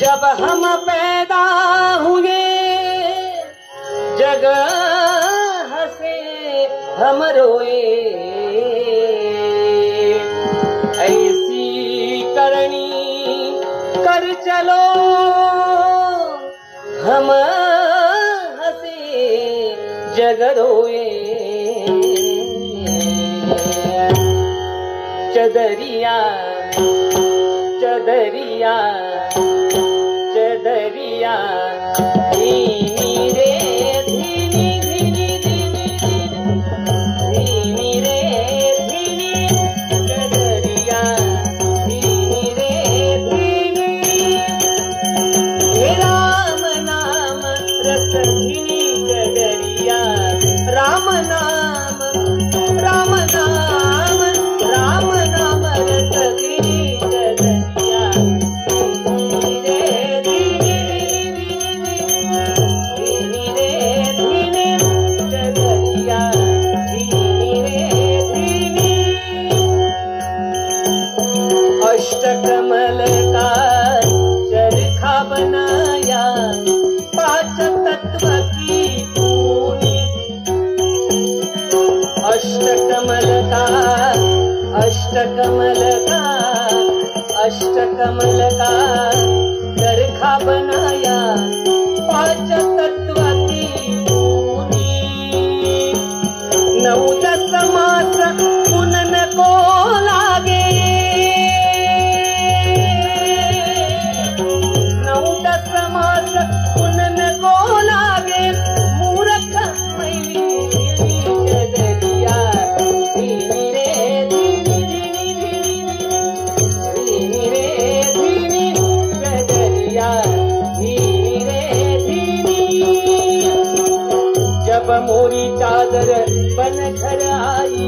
जब हम पैदा हुए जग हंसे हम रोए, ऐसी करनी कर चलो हम हंसे जग रोए। चदरिया चदरिया चदरिया धीमी रे धीमी धीमी धीमी धीमी रे धीमी चदरिया धीमी रे धीमी। हे राम नाम रस धीमी चदरिया, राम नाम राम नाम राम नाम रस धीमी चदरिया धीमी रे धीमी धीमी रे धीमी चदरिया धीमी रे धीमी। अष्टकमल का चरखा बनाया पांच तत्व की पूनी। अष्टकमल का अष्टकमल का अष्टकमल का चरखा बनाया पांच तत्व की पूनी। 9-10 मास पुनन को लागे, 9-10 मास पुनन को लागे। मूर्ख मैली चदरिया धीमी रे धीमी धीमी रे धीमी चदरिया धीमी रे धीमी। जब मोरी चादर बन घर आई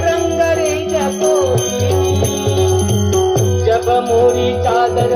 रंग रे जब मोरी चादर